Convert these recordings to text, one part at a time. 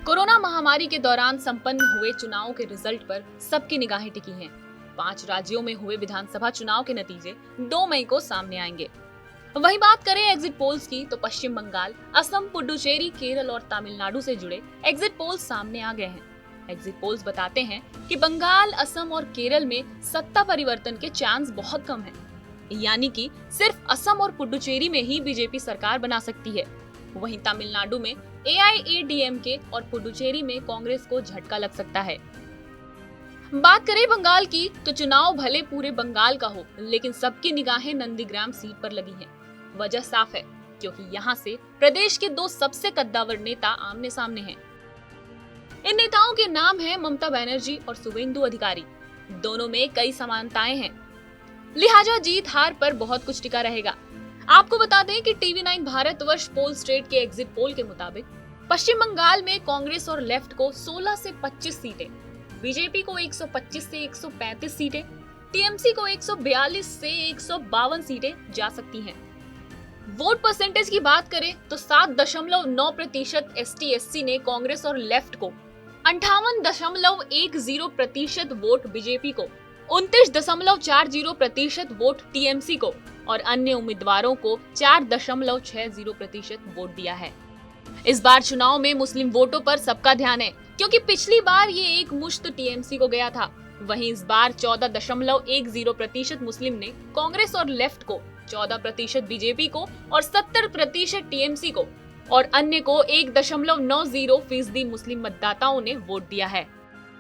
Corona महामारी के दौरान संपन्न हुए चुनाव के रिजल्ट पर सबकी निगाहें टिकी हैं। 5 राज्यों में हुए विधानसभा चुनाव के नतीजे 2 मई को सामने आएंगे। वहीं बात करें एग्जिट पोल्स की तो पश्चिम बंगाल, असम, पुडुचेरी, केरल और तमिलनाडु से जुड़े एग्जिट पोल्स सामने आ गए हैं। एग्जिट पोल्स बताते हैं कि बंगाल, असम और केरल में सत्ता परिवर्तन के चांस बहुत कम हैं। यानी कि सिर्फ असम और पुडुचेरी में ही बीजेपी सरकार बना सकती है। वहीं तमिलनाडु में AIADMK और पुडुचेरी में कांग्रेस को झटका लग सकता है। बात करें बंगाल की तो चुनाव भले पूरे बंगाल का हो, लेकिन सबकी निगाहें नंदीग्राम सीट पर लगी हैं। वजह साफ है, क्योंकि यहाँ से प्रदेश के 2 सबसे कद्दावर नेता आमने सामने हैं। इन नेताओं के नाम हैं ममता बनर्जी और शुवेंदु अधिकारी। दोनों में कई समानताएं हैं, लिहाजा जीत हार पर बहुत कुछ टिका रहेगा। आपको बता दें कि TV9 भारतवर्ष पोल स्टेट के एग्जिट पोल के मुताबिक पश्चिम बंगाल में कांग्रेस और लेफ्ट को 16 से 25 सीटें, बीजेपी को 125 से 135 सीटें, TMC को 142 से 152 सीटें जा सकती हैं। वोट परसेंटेज की बात करें तो 7.9% ST/SC ने कांग्रेस और लेफ्ट को, 58.10% वोट बीजेपी को, 29.40% वोट TMC को और अन्य उम्मीदवारों को 4.60% वोट दिया है। इस बार चुनाव में मुस्लिम वोटों पर सबका ध्यान है, क्योंकि पिछली बार ये एक मुश्त TMC को गया था। वहीं इस बार 14.10% मुस्लिम ने कांग्रेस और लेफ्ट को, 14% बीजेपी को और 70% TMC को और अन्य को 1.90% मुस्लिम मतदाताओं ने वोट दिया है।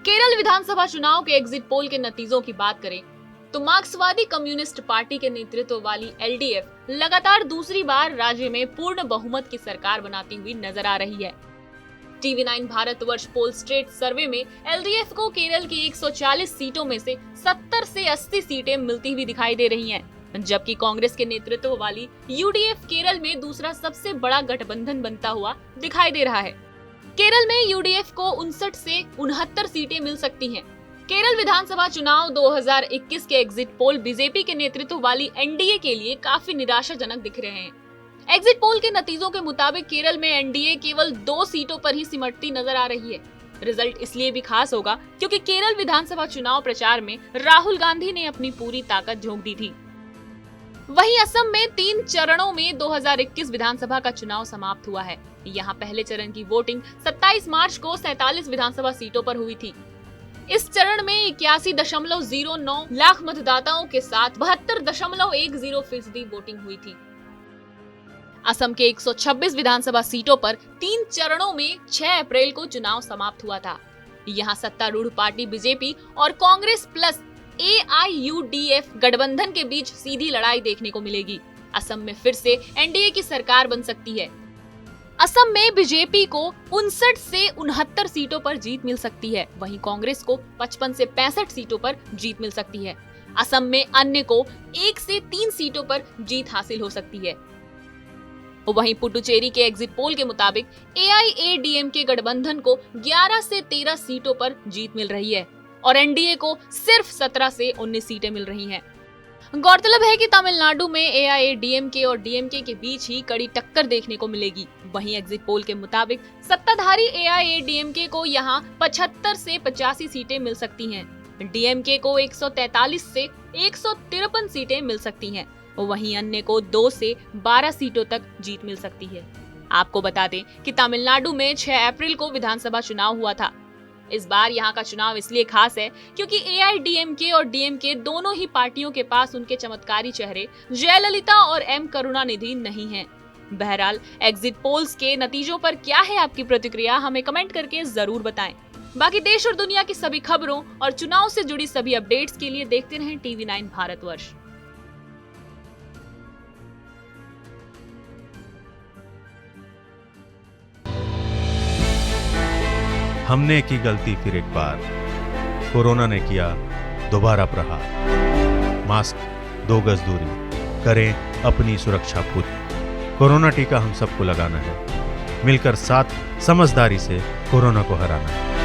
केरल विधानसभा चुनाव के एग्जिट पोल के नतीजों की बात करें तो मार्क्सवादी कम्युनिस्ट पार्टी के नेतृत्व वाली LDF लगातार दूसरी बार राज्य में पूर्ण बहुमत की सरकार बनाती हुई नजर आ रही है। TV9 भारतवर्ष पोल स्टेट सर्वे में LDF को केरल की 140 सीटों में से 70 से 80 सीटें मिलती हुई दिखाई दे रही हैं, जबकि कांग्रेस के नेतृत्व वाली UDF केरल में दूसरा सबसे बड़ा गठबंधन बनता हुआ दिखाई दे रहा है। केरल में UDF को 59 से 69 सीटें मिल सकती हैं। केरल विधानसभा चुनाव 2021 के एग्जिट पोल बीजेपी के नेतृत्व वाली NDA के लिए काफी निराशाजनक दिख रहे हैं। एग्जिट पोल के नतीजों के मुताबिक केरल में NDA केवल 2 सीटों पर ही सिमटती नजर आ रही है। रिजल्ट इसलिए भी खास होगा क्योंकि केरल विधानसभा चुनाव प्रचार में राहुल गांधी ने अपनी पूरी ताकत झोंक दी थी। वहीं असम में 3 चरणों में 2021 विधानसभा का चुनाव समाप्त हुआ है। यहाँ पहले चरण की वोटिंग 27 मार्च को 47 विधानसभा सीटों पर हुई थी। इस चरण में 81.09 लाख मतदाताओं के साथ 72.10% वोटिंग हुई थी। असम के 126 विधानसभा सीटों पर 3 चरणों में 6 अप्रैल को चुनाव समाप्त हुआ था। यहाँ सत्तारूढ़ पार्टी बीजेपी और कांग्रेस प्लस AIUDF गठबंधन के बीच सीधी लड़ाई देखने को मिलेगी। असम में फिर से NDA की सरकार बन सकती है। असम में बीजेपी को 59 से 69 सीटों पर जीत मिल सकती है, वहीं कांग्रेस को 55 से 65 सीटों पर जीत मिल सकती है। असम में अन्य को 1 से 3 सीटों पर जीत हासिल हो सकती है। वहीं पुडुचेरी के एग्जिट पोल के मुताबिक AIADMK गठबंधन को 11 से 13 सीटों पर जीत मिल रही है और NDA को सिर्फ 17 से 19 सीटें मिल रही हैं। गौरतलब है कि तमिलनाडु में AIADMK और DMK के बीच ही कड़ी टक्कर देखने को मिलेगी। वहीं एग्जिट पोल के मुताबिक सत्ताधारी AIADMK को यहां 75 से 85 सीटें मिल सकती हैं। DMK को 143 से 153 सीटें मिल सकती हैं। वहीं अन्य को 2 से 12 सीटों तक जीत मिल सकती है। आपको बता दें कि तमिलनाडु में 6 अप्रैल को विधानसभा चुनाव हुआ था। इस बार यहाँ का चुनाव इसलिए खास है क्योंकि AIADMK और DMK दोनों ही पार्टियों के पास उनके चमत्कारी चेहरे जयललिता और M करुणानिधि नहीं हैं। बहरहाल एग्जिट पोल्स के नतीजों पर क्या है आपकी प्रतिक्रिया, हमें कमेंट करके जरूर बताएं। बाकी देश और दुनिया की सभी खबरों और चुनाव से जुड़ी सभी अपडेट्स के लिए देखते रहें TV9 भारतवर्ष। हमने की गलती फिर एक बार, कोरोना ने किया दोबारा प्रहार। मास्क, 2 गज दूरी, करें अपनी सुरक्षा खुद। कोरोना टीका हम सबको लगाना है, मिलकर साथ समझदारी से कोरोना को हराना है।